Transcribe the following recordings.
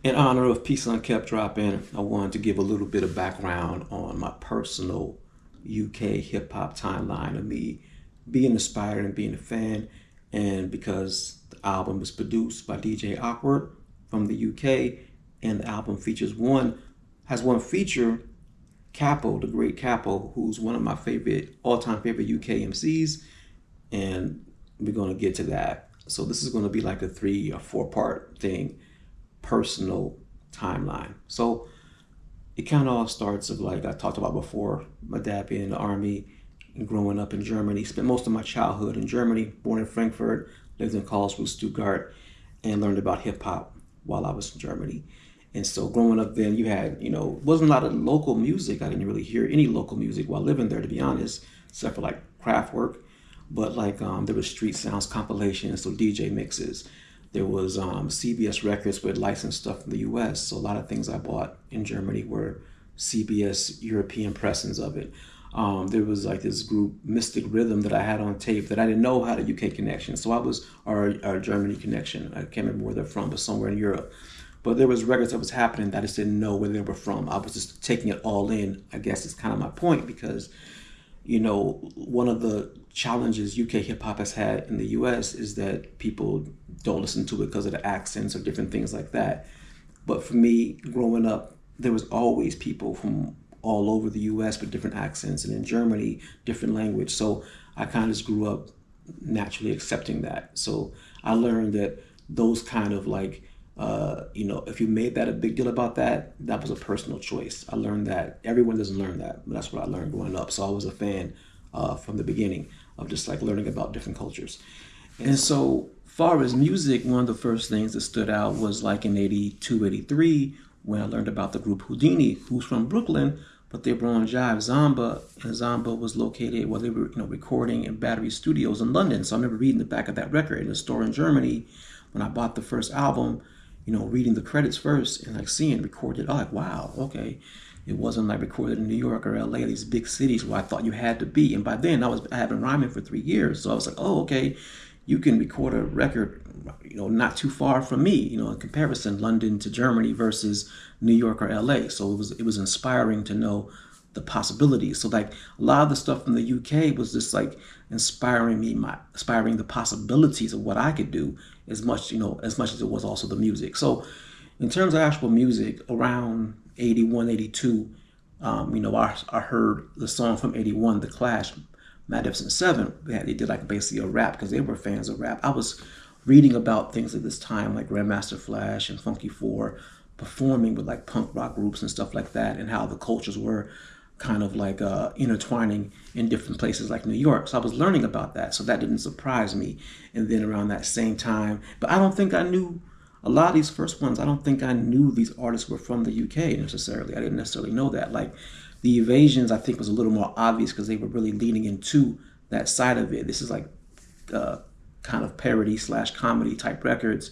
In honor of Peace Unkept dropping, I wanted to give a little bit of background on my personal UK hip hop timeline of me being inspired and being a fan. And because the album was produced by DJ Awkward from the UK, and the album has one feature, Cappo, the great Cappo, who's one of my favorite all time favorite UK MCs, and we're gonna get to that. So this is gonna be like a 3 or 4 part thing, personal timeline. So it kind of all starts of like I talked about before, my dad being in the army and growing up in Germany. Spent most of my childhood in Germany, born in Frankfurt, lived in Karlsruhe, Stuttgart, and learned about hip hop while I was in Germany. And so growing up then you had, wasn't a lot of local music. I didn't really hear any local music while living there, to be honest, except for like craft work. But like there was street sounds compilations, so DJ mixes. There was CBS records with licensed stuff from the US. So a lot of things I bought in Germany were CBS European pressings of it. There was like this group Mystic Rhythm that I had on tape that I didn't know had a UK connection. So I was our Germany connection. I can't remember where they're from, but somewhere in Europe. But there was records that was happening that I just didn't know where they were from. I was just taking it all in. I guess it's kind of my point because one of the challenges UK hip hop has had in the US is that people don't listen to it because of the accents or different things like that. But for me, growing up, there was always people from all over the US with different accents, and in Germany, different language. So I kind of just grew up naturally accepting that. So I learned that those kind of like if you made that a big deal about that, that was a personal choice. I learned that everyone doesn't learn that, but that's what I learned growing up. So I was a fan from the beginning of just like learning about different cultures. And so far as music, one of the first things that stood out was like in 82, 83, when I learned about the group Houdini, who's from Brooklyn, but they were on Jive Zamba, and Zamba was located, they were recording in Battery Studios in London. So I remember reading the back of that record in a store in Germany when I bought the first album, reading the credits first and like seeing recorded. Oh, like, wow, okay. It wasn't like recorded in New York or LA, these big cities where I thought you had to be. And by then I had been rhyming for 3 years. So I was like, oh, okay, you can record a record, not too far from me, in comparison, London to Germany versus New York or LA. So it was inspiring to know the possibilities. So like a lot of the stuff from the UK was just like inspiring the possibilities of what I could do as much as it was also the music. So in terms of actual music, around 81, 82, I heard the song from 81, The Clash, Magnificent Seven. They did like basically a rap because they were fans of rap. I was reading about things at this time like Grandmaster Flash and Funky Four performing with like punk rock groups and stuff like that, and how the cultures were kind of like intertwining in different places like New York. So I was learning about that. So that didn't surprise me. And then around that same time, but I don't think I knew a lot of these first ones. I don't think I knew these artists were from the UK necessarily. I didn't necessarily know that. Like the Evasions, I think was a little more obvious because they were really leaning into that side of it. This is like kind of parody slash comedy type records,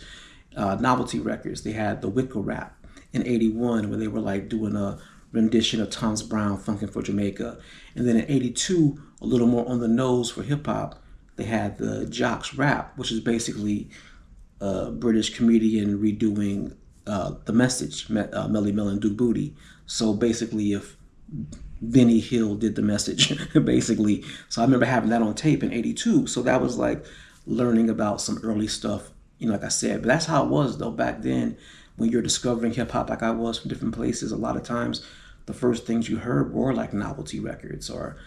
novelty records. They had the Wicker Rap in 81 where they were like doing a rendition of Thomas Brown, Funkin' for Jamaica. And then in 82, a little more on the nose for hip hop, they had the Jocks Rap, which is basically a British comedian redoing The Message, Melly Mel and Duke Booty. So basically, if Benny Hill did The Message, basically. So I remember having that on tape in 82. So that was like learning about some early stuff, like I said. But that's how it was, though, back then when you're discovering hip hop like I was from different places. A lot of times the first things you heard were like novelty records or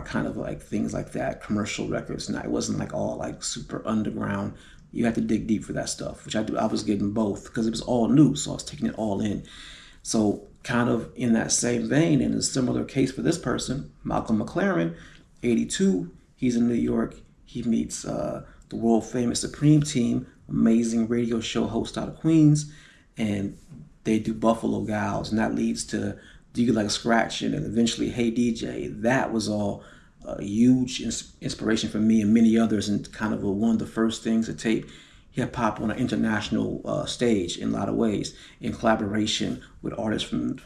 kind of like things like that, commercial records. Now it wasn't like all like super underground. You had to dig deep for that stuff, which I was getting both because it was all new, so I was taking it all in. So kind of in that same vein, in a similar case for this person, Malcolm McLaren, 82, he's in New York. He meets the world famous Supreme Team, amazing radio show host out of Queens, and they do Buffalo Gals, and that leads to Do You Like Scratching, and eventually Hey DJ. That was all a huge inspiration for me and many others, and kind of one of the first things to tape hip hop on an international stage in a lot of ways, in collaboration with artists from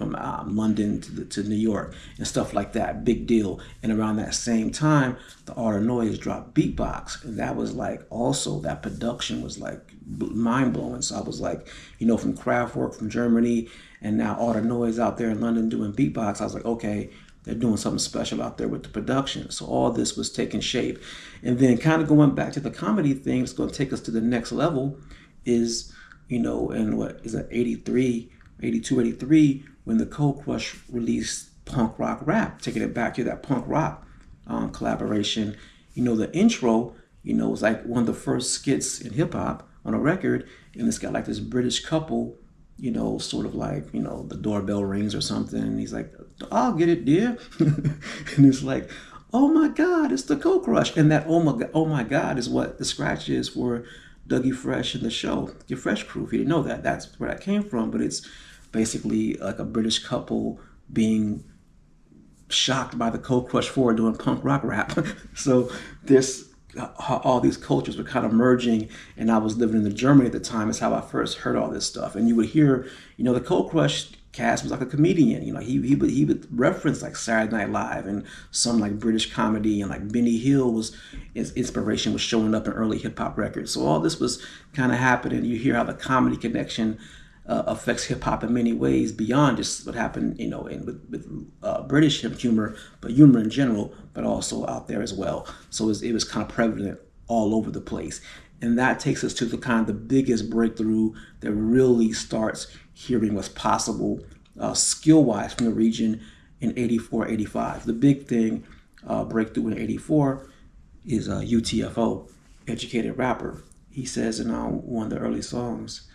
London to New York and stuff like that. Big deal. And around that same time, the Art of Noise dropped Beatbox, and that was like also that production was like mind blowing. So I was like, from Kraftwerk from Germany, and now Art of Noise out there in London doing Beatbox. I was like, okay, they're doing something special out there with the production. So all this was taking shape. And then kind of going back to the comedy thing, it's going to take us to the next level is, in what is it, 83, 82, 83, when the Cold Crush released Punk Rock Rap, taking it back to that punk rock collaboration. The intro, was like one of the first skits in hip hop on a record. And it's got like this British couple, sort of like, the doorbell rings or something. And he's like, I'll get it, dear. And it's like, oh my God, it's the Cold Crush. And that oh my God is what the scratch is for Dougie Fresh and the show, your Fresh Crew. If you didn't know that, that's where that came from. But it's basically like a British couple being shocked by the Cold Crush 4 doing punk rock rap. So this all these cultures were kind of merging, and I was living in Germany at the time. Is how I first heard all this stuff. And you would hear, the Cold Crush cast was like a comedian. He would reference like Saturday Night Live and some like British comedy, and like Benny Hill was his inspiration was showing up in early hip hop records. So all this was kind of happening. You hear how the comedy connection affects hip hop in many ways beyond just what happened, with British humor, but humor in general, but also out there as well. So it was kind of prevalent all over the place. And that takes us to the kind of the biggest breakthrough that really starts hearing what's possible skill-wise from the region in 84, 85. The big thing, breakthrough in 84, is UTFO, Educated Rapper. He says in one of the early songs,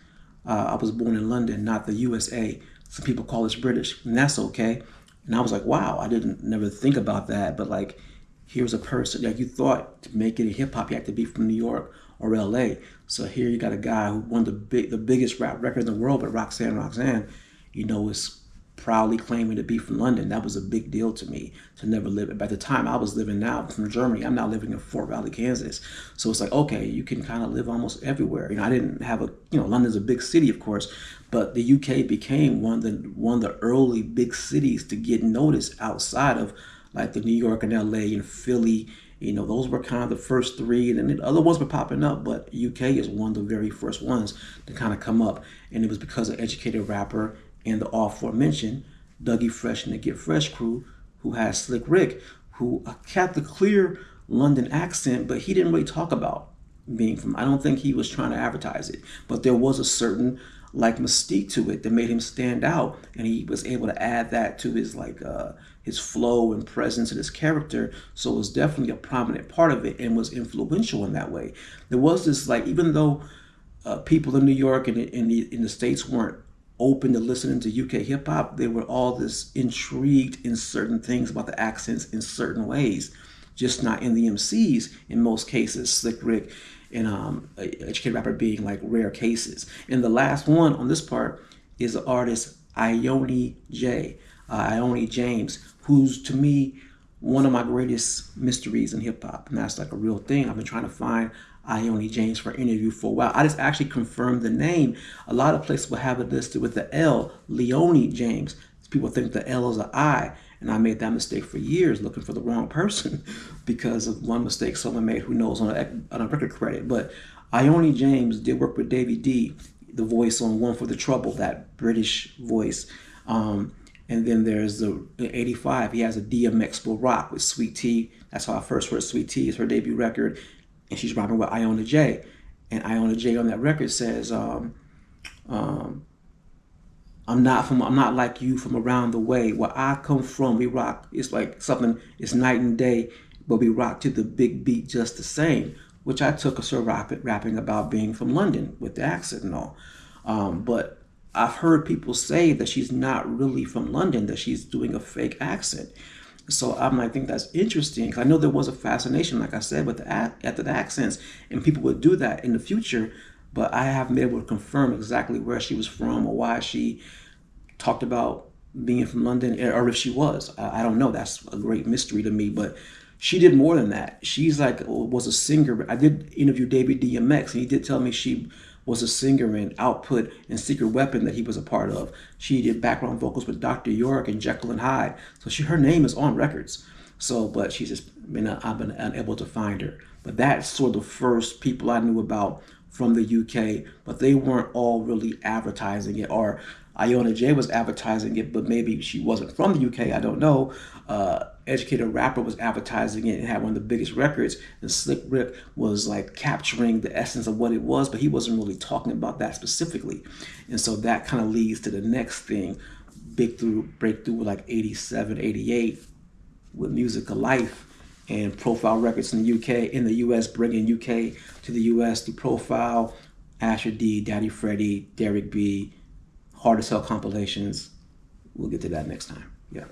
I was born in London, not the USA. Some people call us British, and that's okay. And I was like, wow, I didn't never think about that. But like, here's a person, like you thought to make it in hip hop, you had to be from New York or LA. So here you got a guy who won the biggest rap record in the world, but Roxanne, is proudly claiming to be from London. That was a big deal to me to never live. By the time I was living now from Germany, I'm now living in Fort Valley, Kansas. So it's like, okay, you can kind of live almost everywhere. I didn't have London's a big city, of course, but the UK became one of the early big cities to get noticed outside of like the New York and LA and Philly. Those were kind of the first three, and then the other ones were popping up, but UK is one of the very first ones to kind of come up. And it was because of Educated Rapper and the aforementioned Dougie Fresh and the Get Fresh crew, who had Slick Rick, who kept the clear London accent, but he didn't really talk about being from, I don't think he was trying to advertise it, but there was a certain like mystique to it that made him stand out, and he was able to add that to his his flow and presence and his character. So it was definitely a prominent part of it and was influential in that way. There was this like, even though people in New York and in the States weren't open to listening to UK hip hop, they were all this intrigued in certain things about the accents in certain ways, just not in the MCs in most cases. Slick Rick and Educated Rapper being like rare cases. And the last one on this part is the artist Ione James, who's to me one of my greatest mysteries in hip hop, and that's like a real thing. I've been trying to find Ione James for an interview for a while. I just actually confirmed the name. A lot of places will have it listed with the L, Leone James. People think the L is an I, and I made that mistake for years looking for the wrong person because of one mistake someone made, who knows, on a record credit. But Ione James did work with Davey D, the voice on One for the Trouble, that British voice. And then there's in 85, he has a DMX Will Rock with Sweet Tea. That's how I first heard Sweet Tea, is her debut record. And she's rapping with Iona J. And Iona J on that record says, I'm not like you from around the way. Where I come from, we rock. It's like something, it's night and day, but we rock to the big beat just the same, which I took as her rapping about being from London with the accent and all. But I've heard people say that she's not really from London, that she's doing a fake accent. So I think that's interesting, because I know there was a fascination, like I said, with the accents, and people would do that in the future, but I haven't been able to confirm exactly where she was from or why she talked about being from London, or if she was. I don't know. That's a great mystery to me, but She did more than that. She's like was a singer. I did interview David DMX, and he did tell me she was a singer in Output and Secret Weapon that he was a part of. She did background vocals with Dr. York and Jekyll and Hyde. So her name is on records. So, but she's just I've been unable to find her. But that's sort of the first people I knew about from the UK, but they weren't all really advertising it. Or Iona J was advertising it, but maybe she wasn't from the UK. I don't know. Educated Rapper was advertising it and had one of the biggest records. And Slick Rick was like capturing the essence of what it was, but he wasn't really talking about that specifically. And so that kind of leads to the next thing, breakthrough like 87, 88 with Music of Life and Profile Records in the UK, in the US, bringing UK to the US through Profile, Asher D, Daddy Freddie, Derek B, Hard as Hell compilations. We'll get to that next time. Yeah.